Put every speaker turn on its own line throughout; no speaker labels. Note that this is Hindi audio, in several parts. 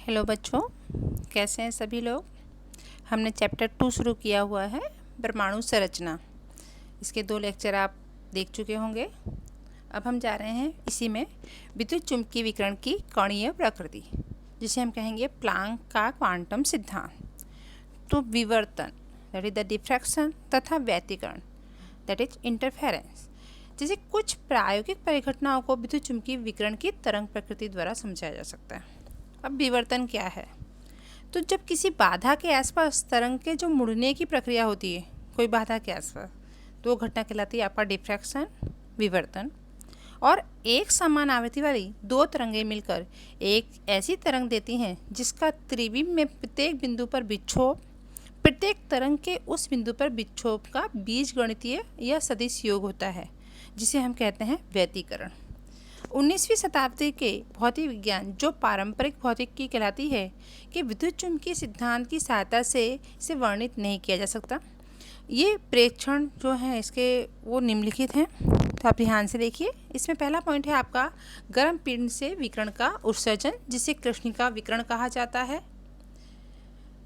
हेलो बच्चों, कैसे हैं सभी लोग। हमने चैप्टर 2 शुरू किया हुआ है, परमाणु संरचना। इसके 2 लेक्चर आप देख चुके होंगे। अब हम जा रहे हैं इसी में विद्युत चुम्बकीय विकिरण की कणीय प्रकृति, जिसे हम कहेंगे प्लांक का क्वांटम सिद्धांत। तो विवर्तन दैट इज द डिफ्रैक्शन तथा व्यतिकरण दैट इज इंटरफेरेंस जैसे कुछ प्रायोगिक परिघटनाओं को विद्युत चुम्बकीय विकिरण की तरंग प्रकृति द्वारा समझाया जा सकता है। अब विवर्तन क्या है? तो जब किसी बाधा के आसपास तरंग के जो मुड़ने की प्रक्रिया होती है कोई बाधा के आसपास, तो वो घटना कहलाती है आपका डिफ्रैक्शन, विवर्तन। और एक समान आवृत्ति वाली 2 तरंगें मिलकर एक ऐसी तरंग देती हैं जिसका त्रिविम में प्रत्येक बिंदु पर विक्षोभ, प्रत्येक तरंग के उस बिंदु पर विक्षोभ का बीजगणितीय या सदिश योग होता है, जिसे हम कहते हैं व्यतिकरण। 19वीं शताब्दी के भौतिक विज्ञान जो पारंपरिक भौतिकी कहलाती है कि विद्युत चुम्बकीय सिद्धांत की सहायता से इसे वर्णित नहीं किया जा सकता। ये प्रेक्षण जो हैं इसके वो निम्नलिखित हैं, तो आप ध्यान से देखिए। इसमें पहला पॉइंट है आपका गर्म पीड़न से विकिरण का उत्सर्जन, जिसे कृष्णिका विकिरण कहा जाता है।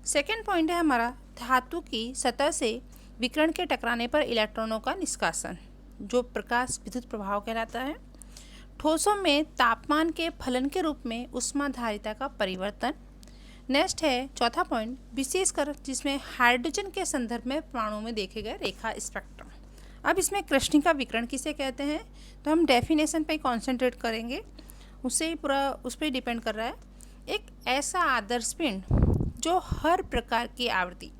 सेकेंड पॉइंट है हमारा धातु की सतह से विकिरण के टकराने पर इलेक्ट्रॉनों का निष्कासन, जो प्रकाश विद्युत प्रभाव कहलाता है। ठोसों में तापमान के फलन के रूप में ऊष्माधारिता का परिवर्तन। नेक्स्ट है चौथा पॉइंट विशेषकर जिसमें हाइड्रोजन के संदर्भ में परमाणु में देखे गए रेखा स्पेक्ट्रम। अब इसमें कृष्णिका विकिरण किसे कहते हैं, तो हम डेफिनेशन पे कॉन्सेंट्रेट करेंगे, उससे ही पूरा उस पर डिपेंड कर रहा है। एक ऐसा आदर्श पिंड जो हर प्रकार की आवृत्ति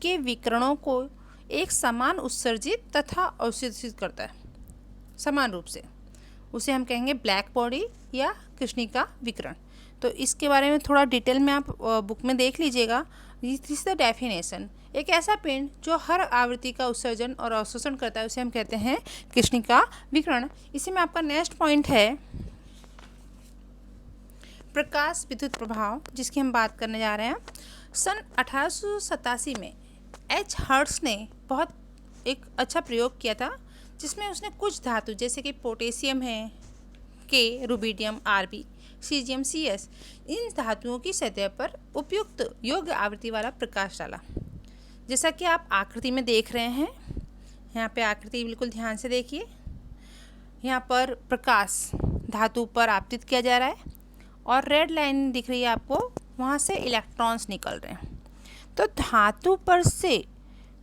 के विकिरणों को एक समान उत्सर्जित तथा अवशोषित करता है समान रूप से, उसे हम कहेंगे ब्लैक बॉडी या कृष्णिका विकिरण। तो इसके बारे में थोड़ा डिटेल में आप बुक में देख लीजिएगा। This is the definition. एक ऐसा पिंड जो हर आवृत्ति का उत्सर्जन और अवशोषण करता है, उसे हम कहते हैं कृष्णिका विकिरण। इसी में आपका नेक्स्ट पॉइंट है प्रकाश विद्युत प्रभाव, जिसकी हम बात करने जा रहे हैं। सन 1887 में एच हर्ट्ज ने बहुत एक अच्छा प्रयोग किया था, जिसमें उसने कुछ धातु जैसे कि पोटेशियम है, के, रुबिडियम, आरबी, सीजियम, सीएस, इन धातुओं की सतह पर उपयुक्त योग्य आवृत्ति वाला प्रकाश डाला। जैसा कि आप आकृति में देख रहे हैं, यहाँ पे आकृति बिल्कुल ध्यान से देखिए। यहाँ पर प्रकाश धातु पर आपतित किया जा रहा है और रेड लाइन दिख रही है आपको, वहाँ से इलेक्ट्रॉन्स निकल रहे हैं। तो धातु पर से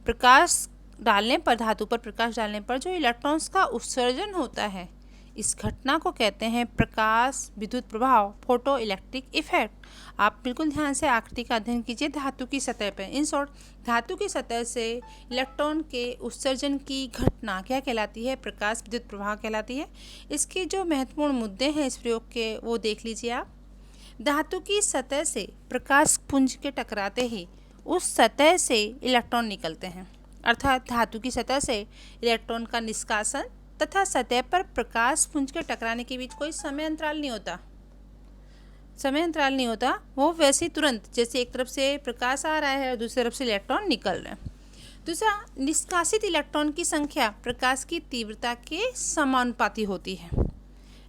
प्रकाश डालने पर, धातु पर प्रकाश डालने पर जो इलेक्ट्रॉन्स का उत्सर्जन होता है, इस घटना को कहते हैं प्रकाश विद्युत प्रभाव, फोटो इलेक्ट्रिक इफेक्ट। आप बिल्कुल ध्यान से आकृति का अध्ययन कीजिए धातु की सतह पर। इन शॉर्ट, धातु की सतह से इलेक्ट्रॉन के उत्सर्जन की घटना क्या कहलाती है? प्रकाश विद्युत प्रभाव कहलाती है। इसके जो महत्वपूर्ण मुद्दे हैं इस प्रयोग के, वो देख लीजिए आप। धातु की सतह से प्रकाश पुंज के टकराते ही उस सतह से इलेक्ट्रॉन निकलते हैं, अर्थात धातु की सतह से इलेक्ट्रॉन का निष्कासन तथा सतह पर प्रकाश पुंज के टकराने के बीच कोई समय अंतराल नहीं होता। वो वैसे ही तुरंत, जैसे एक तरफ से प्रकाश आ रहा है और दूसरी तरफ से इलेक्ट्रॉन निकल रहे हैं। दूसरा, निष्कासित इलेक्ट्रॉन की संख्या प्रकाश की तीव्रता के समानुपाती होती है।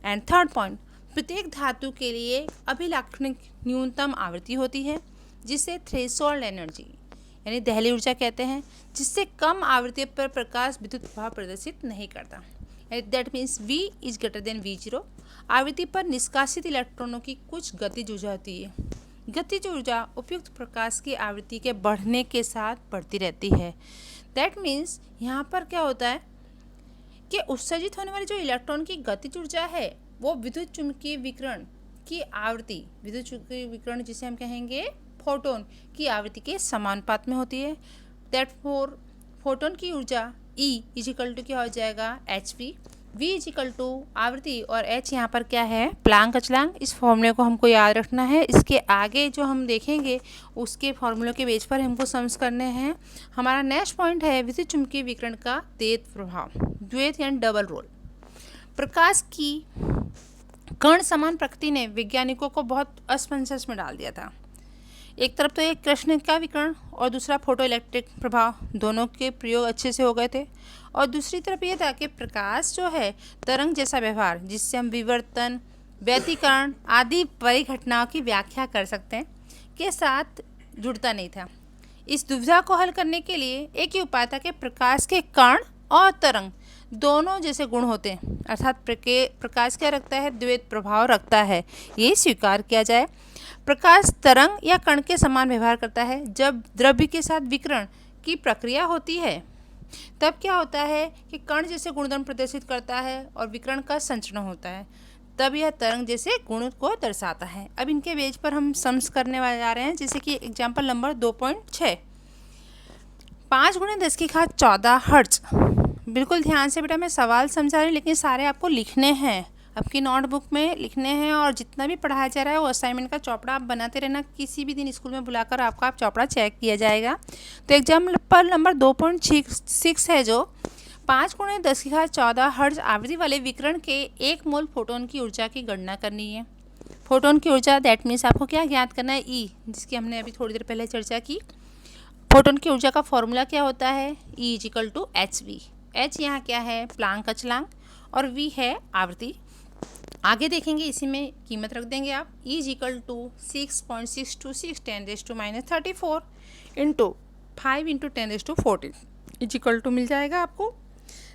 एंड थर्ड पॉइंट, प्रत्येक धातु के लिए अभिलाक्षणिक न्यूनतम आवृत्ति होती है, जिसे थ्रेशोल्ड एनर्जी यानी दहली ऊर्जा कहते हैं, जिससे कम आवृत्ति पर प्रकाश विद्युत प्रभाव प्रदर्शित नहीं करता। That means V is greater than V0। आवृत्ति पर निष्कासित इलेक्ट्रॉनों की कुछ गतिज ऊर्जा होती है। गतिज ऊर्जा उपयुक्त प्रकाश की आवृत्ति के बढ़ने के साथ बढ़ती रहती है। दैट मीन्स यहाँ पर क्या होता है कि उत्सर्जित होने वाली जो इलेक्ट्रॉन की गतिज ऊर्जा है, वो विद्युत चुम्बकीय विकिरण की आवृत्ति, विद्युत चुम्बकीय विकिरण जिसे हम कहेंगे फोटोन की आवृत्ति के समानुपात में होती है। दैटफॉर फोटोन की ऊर्जा E इजिकल टू क्या हो जाएगा? hv। V इजिकल टू आवृत्ति और h यहाँ पर क्या है? प्लांक अचलांक। इस फॉर्मूले को हमको याद रखना है। इसके आगे जो हम देखेंगे उसके फॉर्मूले के बेस पर हमको समझ करने हैं। हमारा नेक्स्ट पॉइंट है विद्युत चुम्बकीय विकिरण का द्वैत प्रभाव, द्वैत यानी डबल रोल। प्रकाश की कण समान प्रकृति ने वैज्ञानिकों को बहुत असमंजस में डाल दिया था। एक तरफ तो एक कृष्णिका विकिरण और दूसरा फोटो इलेक्ट्रिक प्रभाव, दोनों के प्रयोग अच्छे से हो गए थे। और दूसरी तरफ ये था कि प्रकाश जो है तरंग जैसा व्यवहार, जिससे हम विवर्तन, व्यतिकरण आदि परिघटनाओं की व्याख्या कर सकते हैं के साथ जुड़ता नहीं था। इस दुविधा को हल करने के लिए एक ही उपाय था कि प्रकाश के कण और तरंग दोनों जैसे गुण होते हैं, अर्थात प्रकाश क्या रखता है, द्वैत प्रभाव रखता है, ये स्वीकार किया जाए। प्रकाश तरंग या कण के समान व्यवहार करता है। जब द्रव्य के साथ विकिरण की प्रक्रिया होती है तब क्या होता है कि कण जैसे गुणधर्म प्रदर्शित करता है और विकिरण का संचरण होता है, तब यह तरंग जैसे गुण को दर्शाता है। अब इनके बेस पर हम सम्स करने वाले जा रहे हैं, जैसे कि एग्जाम्पल नंबर 2.6, 5 × 10⁻14 हर्ट्ज। बिल्कुल ध्यान से बेटा मैं सवाल समझा रही हूँ, लेकिन सारे आपको लिखने हैं, आपकी नोटबुक में लिखने हैं, और जितना भी पढ़ाया जा रहा है वो असाइनमेंट का चौपड़ा आप बनाते रहना। किसी भी दिन स्कूल में बुलाकर आपका चौपड़ा चेक किया जाएगा। तो एग्जाम्पल नंबर 2.6 है, जो 5 × 10⁻14 हर्ट्ज आवृत्ति वाले विकिरण के 1 मोल फोटोन की ऊर्जा की गणना करनी है। फोटोन की ऊर्जा दैट मीन्स आपको क्या ज्ञात करना है, ई, जिसकी हमने अभी थोड़ी देर पहले चर्चा की। फोटोन की ऊर्जा का फॉर्मूला क्या होता है, E = hv। h यहाँ क्या है, प्लांक अचलांक, और v है आवृत्ति। आगे देखेंगे, इसी में कीमत रख देंगे आप। E = 6.626 10⁻34 × 5 × 10⁻14 मिल जाएगा आपको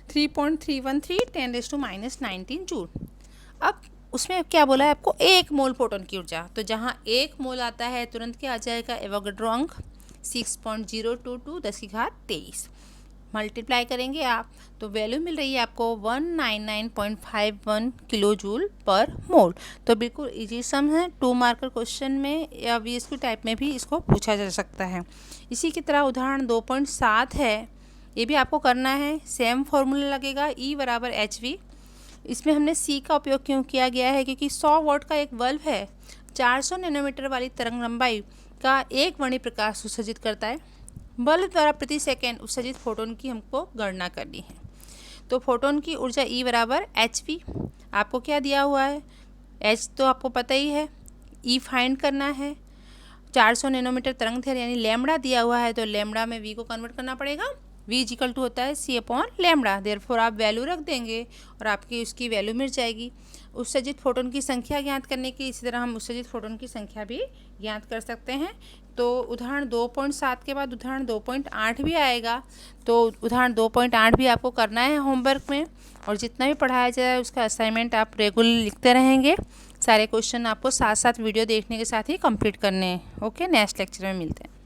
3.313 10⁻19 जूल। अब उसमें क्या बोला है आपको, 1 मोल फोटोन की ऊर्जा, तो जहाँ 1 मोल आता है तुरंत क्या आ जाएगा, एवोगाड्रो अंक 6.022 10⁻23 मल्टीप्लाई करेंगे आप, तो वैल्यू मिल रही है आपको 199.51 किलो जूल पर मोल। तो बिल्कुल इजी सम है, 2 मार्कर क्वेश्चन में या VSQ टाइप में भी इसको पूछा जा सकता है। इसी की तरह उदाहरण 2.7 है, ये भी आपको करना है। सेम फॉर्मूला लगेगा, E = hv। इसमें हमने C का उपयोग क्यों किया गया है, क्योंकि 100 वॉट का एक बल्ब है, 400 नैनोमीटर वाली तरंग लंबाई का एक वर्णी प्रकाश उत्सर्जित करता है। बल्ब द्वारा प्रति सेकेंड उत्सर्जित फोटोन की हमको गणना करनी है। तो फोटोन की ऊर्जा E = hv। आपको क्या दिया हुआ है, h तो आपको पता ही है, E फाइंड करना है। 400 नैनोमीटर तरंग दैर्घ्य यानी लैम्बडा दिया हुआ है, तो लैम्बडा में v को कन्वर्ट करना पड़ेगा। v = होता है c/λ। देयरफॉर आप वैल्यू रख देंगे और आपकी उसकी वैल्यू मिल जाएगी। उत्सर्जित फोटोन की संख्या ज्ञात करने की इसी तरह हम उत्सर्जित फोटोन की संख्या भी ज्ञात कर सकते हैं। तो उदाहरण 2.7 के बाद उदाहरण 2.8 भी आएगा, तो उदाहरण 2.8 भी आपको करना है होमवर्क में, और जितना भी पढ़ाया जाए उसका असाइनमेंट आप रेगुलर लिखते रहेंगे। सारे क्वेश्चन आपको साथ साथ वीडियो देखने के साथ ही कंप्लीट करने हैं। ओके, नेक्स्ट लेक्चर में मिलते हैं।